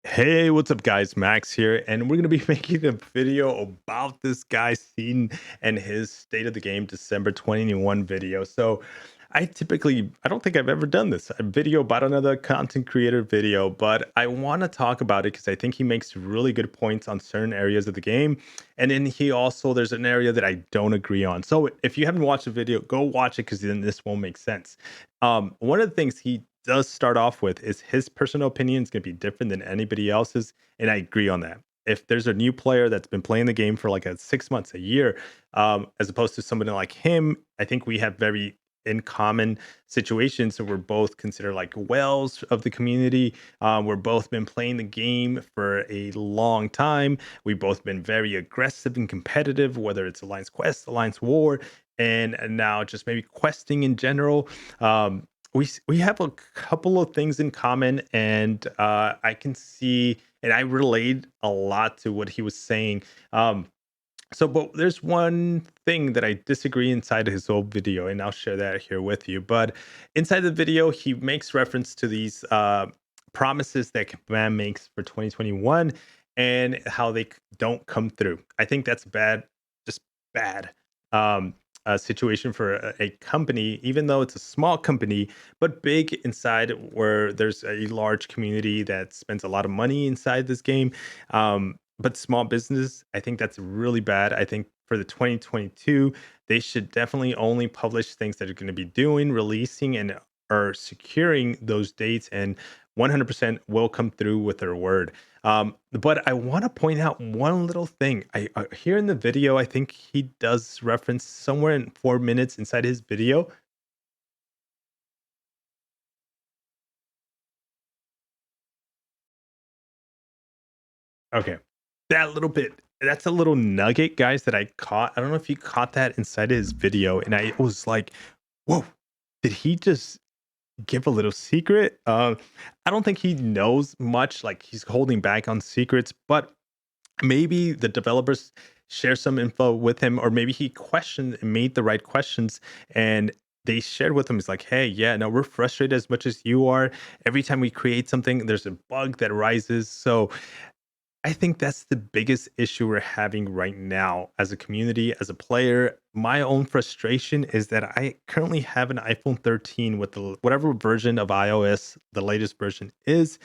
Hey, what's up, guys? Max here, and we're gonna be making a video about this guy Seaton and his State of the Game December 2021 video. So, I don't think I've ever done this a video about another content creator video, but I want to talk about it because I think he makes really good points on certain areas of the game, and then there's an area that I don't agree on. So, if you haven't watched the video, go watch it because then this won't make sense. One of the things he does start off with is his personal opinion is going to be different than anybody else's, and I agree on that. If there's a new player that's been playing the game for like a 6 months, a year, as opposed to somebody like him, I think we have very in common situations. So we're both considered like whales of the community. We're both been playing the game for a long time. We've both been very aggressive and competitive, whether it's Alliance Quest, Alliance War, and now just maybe questing in general. We have a couple of things in common, and I can see and I relate a lot to what he was saying. Um, but there's one thing that I disagree inside of his whole video, and I'll share that here with you. But inside the video, he makes reference to these promises that man makes for 2021 and how they don't come through. I think that's bad, just bad. Situation for a company, even though it's a small company, but big inside where there's a large community that spends a lot of money inside this game. But small business, I think that's really bad. I think for the 2022, they should definitely only publish things that are going to be doing, releasing, and are securing those dates, and 100% will come through with their word. But I want to point out one little thing. Here in the video, I think he does reference somewhere in 4 minutes inside his video. Okay. That little bit, that's a little nugget, guys, that I caught. I don't know if you caught that inside of his video. And I was like, whoa, did he just give a little secret? I don't think he knows much. Like he's holding back on secrets, but maybe the developers share some info with him, or maybe he questioned and made the right questions, and they shared with him. It's like, hey, yeah, no, we're frustrated as much as you are. Every time we create something, there's a bug that rises. So I think that's the biggest issue we're having right now as a community, as a player. My own frustration is that I currently have an iPhone 13 with the whatever version of iOS the latest version is,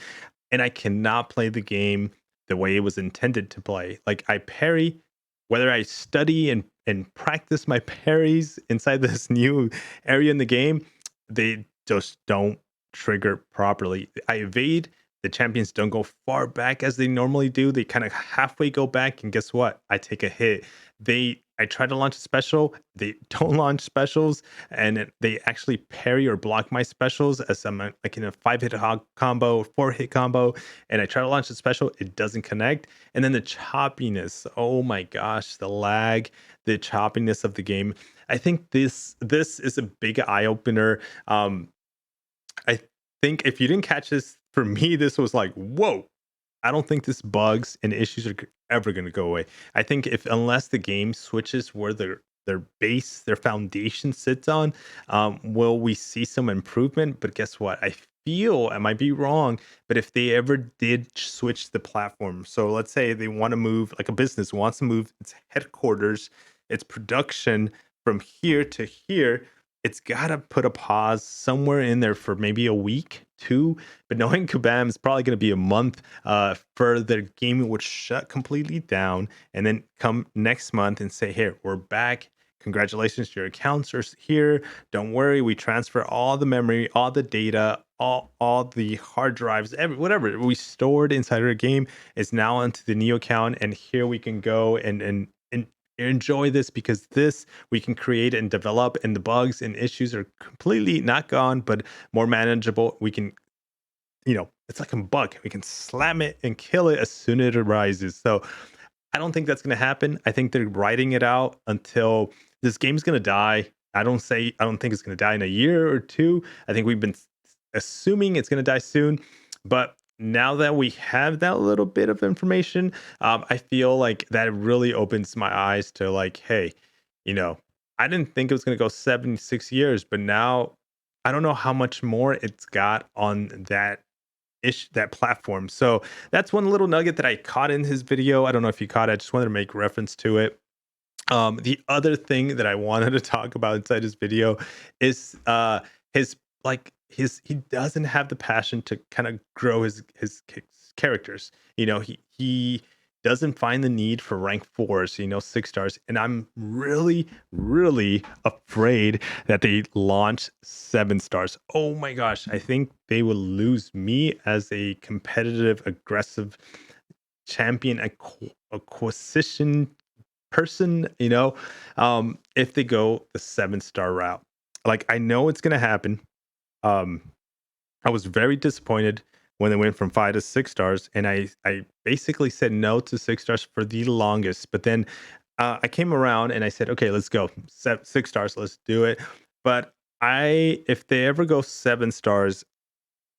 and I cannot play the game the way it was intended to play. Like I parry, whether I study and practice my parries inside this new area in the game, they just don't trigger properly. I evade. The champions don't go far back as they normally do. They kind of halfway go back, and guess what? I take a hit. I try to launch a special. They don't launch specials, and they actually parry or block my specials as I'm like in a 5 hit combo, 4 hit combo, and I try to launch a special. It doesn't connect, and then the choppiness. Oh my gosh, the lag, the choppiness of the game. I think this is a big eye opener. I think if you didn't catch this, for me, this was like, whoa. I don't think this bugs and issues are ever going to go away. I think if unless the game switches where their base, their foundation sits on, will we see some improvement? But guess what? I feel I might be wrong, but if they ever did switch the platform, so let's say they want to move, like a business wants to move its headquarters, its production from here to here, it's got to put a pause somewhere in there for maybe a week, two. But knowing Kabam is probably going to be a month for their gaming would shut completely down, and then come next month and say, "Here, we're back. Congratulations, your accounts are here. Don't worry, we transfer all the memory, all the data, all the hard drives, whatever we stored inside our game is now onto the Neo account, and here we can go and enjoy this because this we can create and develop, and the bugs and issues are completely not gone, but more manageable. We can, it's like a bug. We can slam it and kill it as soon as it arises. So I don't think that's going to happen. I think they're writing it out until this game's going to die. I don't think it's going to die in a year or two. I think we've been assuming it's going to die soon. But now that we have that little bit of information, I feel like that really opens my eyes to like, hey, you know, I didn't think it was going to go 76 years, but now I don't know how much more it's got on that that platform. So that's one little nugget that I caught in his video. I don't know if you caught it. I just wanted to make reference to it. The other thing that I wanted to talk about inside his video is his he doesn't have the passion to kind of grow his characters. He doesn't find the need for rank fours, 6 stars. And I'm really, really afraid that they launch 7 stars. Oh my gosh, I think they will lose me as a competitive, aggressive champion acquisition person, if they go the 7 star route. Like, I know it's gonna happen. Um, I was very disappointed when they went from 5 to 6 stars, and I basically said no to 6 stars for the longest. But then I came around and I said, okay, let's go 6 stars, let's do it. But if they ever go 7 stars,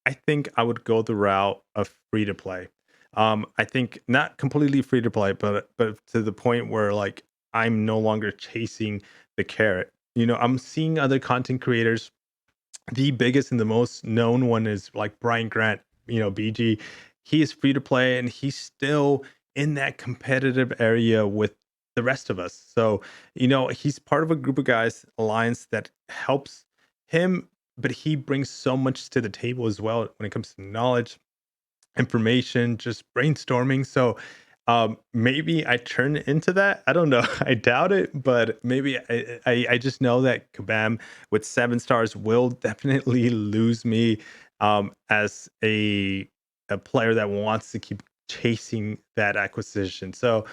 I think I would go the route of free to play. I think not completely free to play, but to the point where like I'm no longer chasing the carrot. I'm seeing other content creators. The biggest and the most known one is like Brian Grant, BG. He is free to play and he's still in that competitive area with the rest of us. So, he's part of a group of guys, alliance that helps him, but he brings so much to the table as well when it comes to knowledge, information, just brainstorming. So maybe I turn into that. I don't know. I doubt it, but maybe I just know that Kabam with 7 stars will definitely lose me as a player that wants to keep chasing that acquisition. So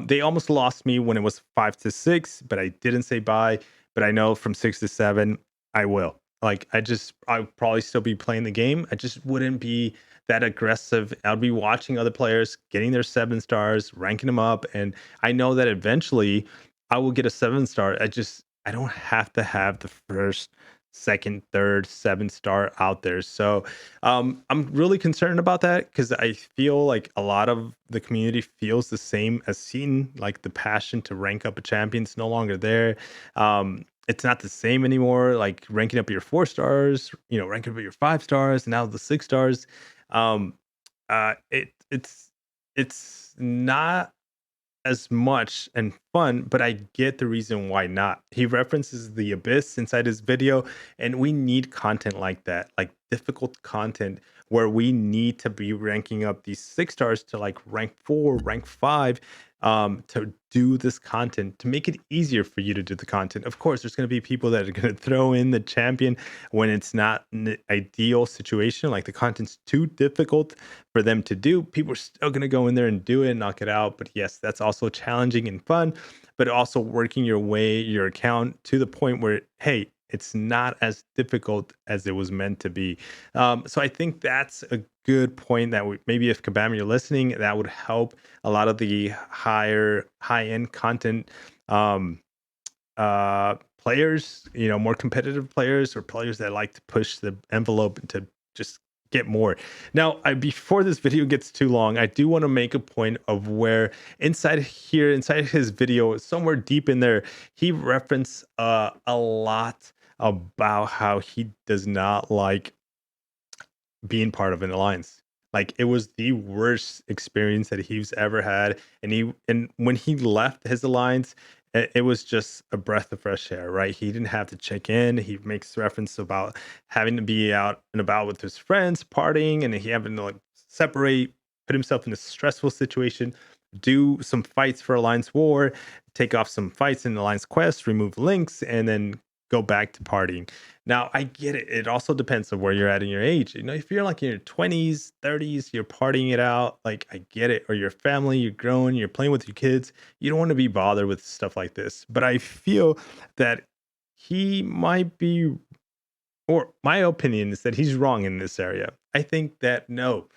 they almost lost me when it was 5 to 6, but I didn't say bye. But I know from 6 to 7, I will. Like I'll probably still be playing the game. I just wouldn't be that aggressive. I'll be watching other players getting their 7 stars, ranking them up, and I know that eventually I will get a 7 star. I don't have to have the first, second, third 7 star out there. So I'm really concerned about that because I feel like a lot of the community feels the same as seeing like the passion to rank up a champion is no longer there. It's not the same anymore. Like ranking up your 4 stars, ranking up your 5 stars, and now the 6 stars. Um, it's not as much and fun, but I get the reason why not. He references the abyss inside his video, and we need content like that, like difficult content where we need to be ranking up these 6 stars to like rank four, rank five, to do this content to make it easier for you to do the content. Of course, there's going to be people that are going to throw in the champion when it's not an ideal situation, like the content's too difficult for them to do. People are still going to go in there and do it and knock it out. But yes, that's also challenging and fun, but also working your account to the point where, hey, it's not as difficult as it was meant to be. So I think that's a good point that maybe if Kabam you're listening, that would help a lot of the high end content um, players, more competitive players or players that like to push the envelope to just get more. Now, before this video gets too long, I do want to make a point of where inside his video, somewhere deep in there, he referenced a lot about how he does not like being part of an alliance. Like it was the worst experience that he's ever had. And when he left his alliance, it was just a breath of fresh air, right? He didn't have to check in. He makes reference about having to be out and about with his friends, partying, and he having to like separate, put himself in a stressful situation, do some fights for Alliance War, take off some fights in Alliance Quest, remove links, and then go back to partying. Now, I get it. It also depends on where you're at in your age. If you're like in your 20s, 30s, you're partying it out, like I get it. Or your family, you're growing, you're playing with your kids. You don't want to be bothered with stuff like this. But I feel that he might be, or my opinion is that he's wrong in this area. I think that no.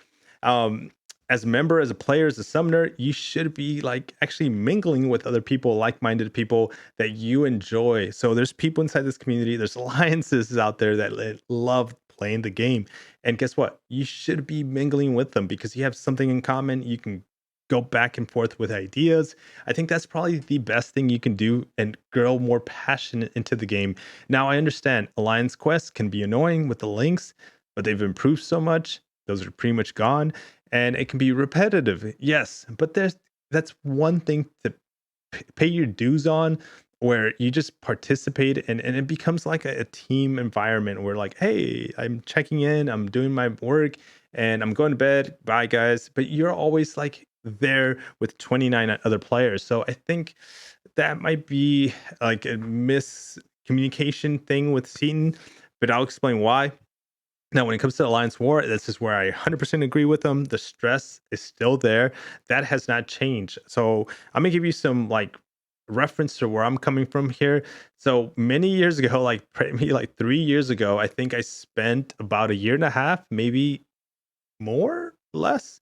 Um, as a member, as a player, as a summoner, you should be like actually mingling with other people, like-minded people that you enjoy. So there's people inside this community, there's alliances out there that love playing the game. And guess what? You should be mingling with them because you have something in common. You can go back and forth with ideas. I think that's probably the best thing you can do and grow more passion into the game. Now I understand Alliance Quest can be annoying with the links, but they've improved so much. those are pretty much gone, and it can be repetitive. Yes, but that's one thing to pay your dues on, where you just participate, and it becomes like a team environment where like, hey, I'm checking in, I'm doing my work, and I'm going to bed, bye guys, but you're always like there with 29 other players. So I think that might be like a miscommunication thing with Seaton, but I'll explain why. Now, when it comes to Alliance War, this is where I 100% agree with them. The stress is still there. That has not changed. So I'm gonna give you some like reference to where I'm coming from here. So many years ago, like maybe like 3 years ago, I think I spent about a year and a half, maybe more, less,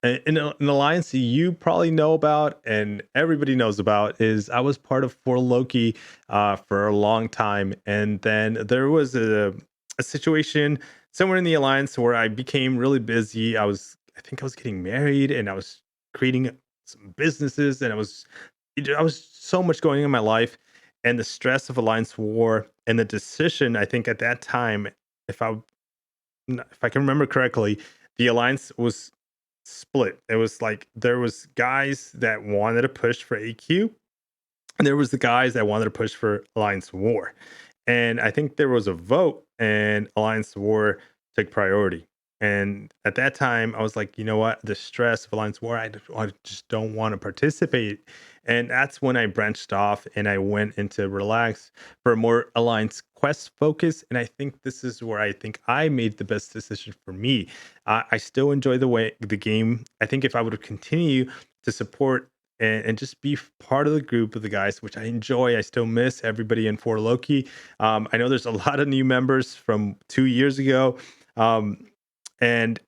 an alliance that you probably know about and everybody knows about is I was part of For Loki for a long time, and then there was a situation somewhere in the alliance where I became really busy. I think I was getting married, and I was creating some businesses, and I was so much going on in my life, and the stress of alliance war and the decision. I think at that time, if I if I can remember correctly, the alliance was split. It was like there was guys that wanted to push for AQ, and there was the guys that wanted to push for Alliance War. And I think there was a vote, and Alliance War took priority. And at that time, I was like, you know what? The stress of Alliance War, I just don't want to participate. And that's when I branched off and I went into Relax for a more Alliance Quest focus. And I think this is where I think I made the best decision for me. I still enjoy the game. I think if I would have continued to support and just be part of the group of the guys, which I enjoy. I still miss everybody in For Loki. I know there's a lot of new members from 2 years ago. Um, and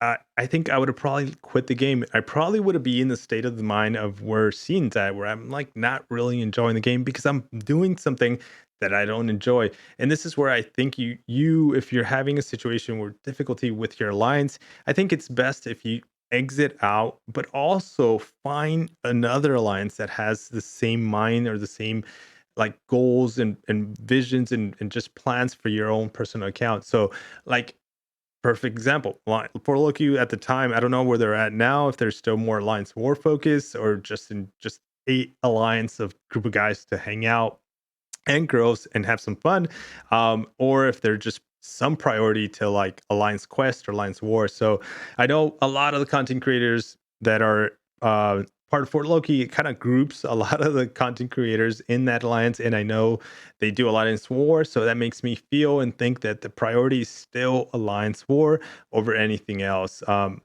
I think I would have probably quit the game. I probably would have been in the state of the mind of where Scene's at, where I'm like not really enjoying the game because I'm doing something that I don't enjoy. And this is where I think if you're having a situation where difficulty with your alliance, I think it's best if you exit out, but also find another alliance that has the same mind or the same like goals and visions and just plans for your own personal account. So like perfect example. For Loki at the time, I don't know where they're at now, if there's still more Alliance War focus or just a alliance of group of guys to hang out and girls and have some fun, or if they're just some priority to like Alliance Quest or Alliance War. So I know a lot of the content creators that are part of Fort Loki, it kind of groups a lot of the content creators in that alliance, and I know they do Alliance War, so that makes me feel and think that the priority is still Alliance War over anything else. Um,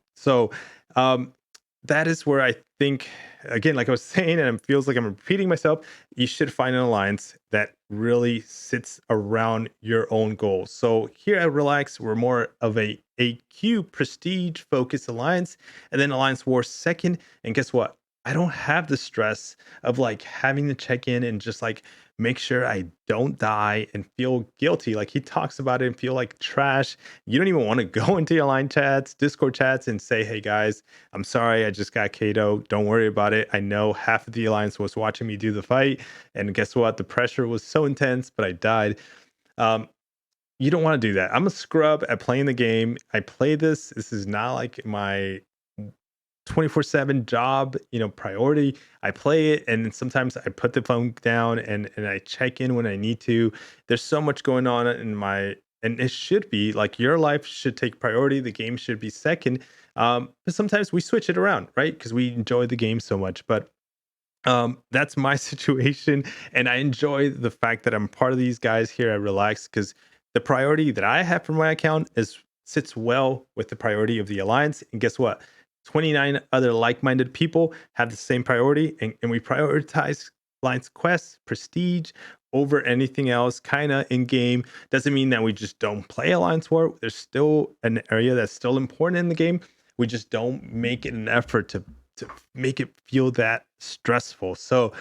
that is where I think, again, like I was saying, and it feels like I'm repeating myself, you should find an alliance that really sits around your own goals. So here at Relax, we're more of a AQ prestige focused alliance, and then Alliance War second. And guess what? I don't have the stress of like having to check in and just like make sure I don't die and feel guilty. Like he talks about it and feel like trash. You don't even want to go into your line chats, Discord chats, and say, hey guys, I'm sorry, I just got KO. Don't worry about it. I know half of the alliance was watching me do the fight. And guess what? The pressure was so intense, but I died. Um, you don't want to do that. I'm a scrub at playing the game. I play this. This is not like my 24/7 job, priority. I play it, and then sometimes I put the phone down and I check in when I need to. There's so much going on in my, and it should be like your life should take priority. The game should be second. But sometimes we switch it around, right? Because we enjoy the game so much. But that's my situation, and I enjoy the fact that I'm part of these guys here at Relax because the priority that I have for my account is sits well with the priority of the alliance. And guess what? 29 other like-minded people have the same priority, and we prioritize alliance quests, prestige over anything else. Kind of in game doesn't mean that we just don't play alliance war. There's still an area that's still important in the game. We just don't make it an effort to make it feel that stressful. So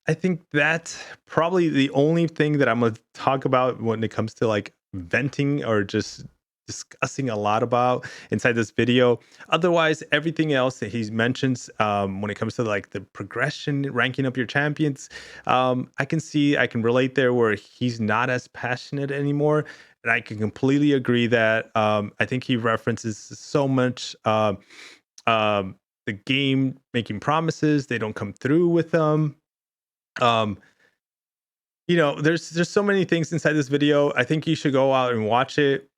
I think that's probably the only thing that I'm going to talk about when it comes to like venting or just discussing a lot about inside this video. Otherwise, everything else that he mentions when it comes to like the progression, ranking up your champions, I can relate there where he's not as passionate anymore. and I can completely agree that I think he references so much the game making promises, they don't come through with them. Um, there's so many things inside this video. I think you should go out and watch it.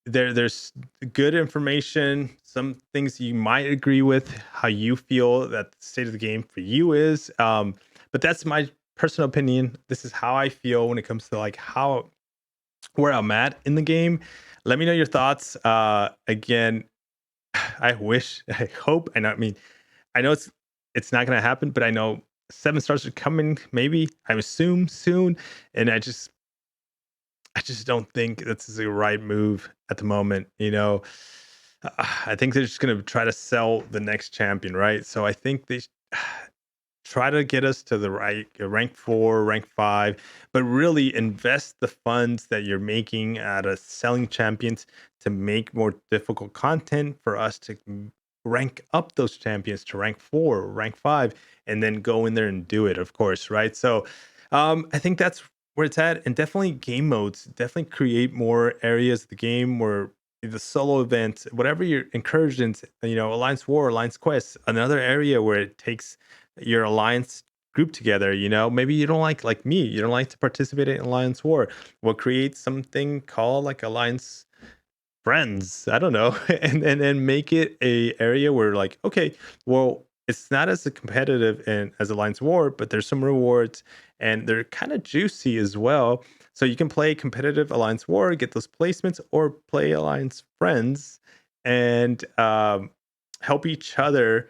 There's good information, some things you might agree with, how you feel that the state of the game for you is. But that's my personal opinion. This is how I feel when it comes to like how where I'm at in the game. Let me know your thoughts. Again, I wish, I hope, and I mean, I know it's not gonna happen, but I know 7 stars are coming. Maybe I assume soon, and I just don't think this is the right move at the moment. I think they're just gonna try to sell the next champion, right? So I think they try to get us to the right rank 4, rank 5, but really invest the funds that you're making out of selling champions to make more difficult content for us to rank up those champions to rank 4, rank 5, and then go in there and do it, of course, right? So I think that's where it's at. And definitely game modes, definitely create more areas of the game where the solo events, whatever your incursions, Alliance War, Alliance Quest, another area where it takes your alliance group together. Maybe you don't like me, you don't like to participate in alliance war. We'll create something called like alliance friends, I don't know, and then make it a area where like, okay, well, it's not as a competitive and as alliance war, but there's some rewards and they're kind of juicy as well. So you can play competitive alliance war, get those placements, or play alliance friends and help each other,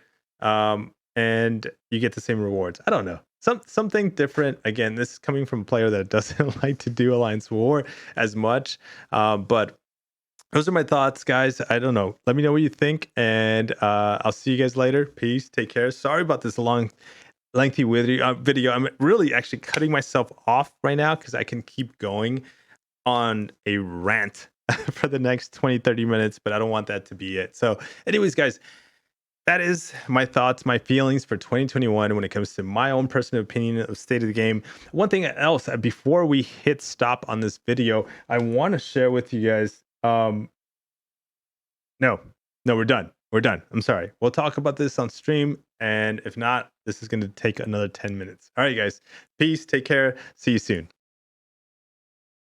and you get the same rewards. I don't know, something different. Again, this is coming from a player that doesn't like to do alliance war as much, but those are my thoughts, guys. I don't know. Let me know what you think, and I'll see you guys later. Peace. Take care. Sorry about this lengthy video. I'm really actually cutting myself off right now because I can keep going on a rant for the next 20, 30 minutes, but I don't want that to be it. So, anyways, guys, that is my thoughts, my feelings for 2021 when it comes to my own personal opinion of state of the game. One thing else, before we hit stop on this video, I want to share with you guys. No, no, we're done. We're done. I'm sorry. We'll talk about this on stream. And if not, this is going to take another 10 minutes. All right, guys. Peace. Take care. See you soon.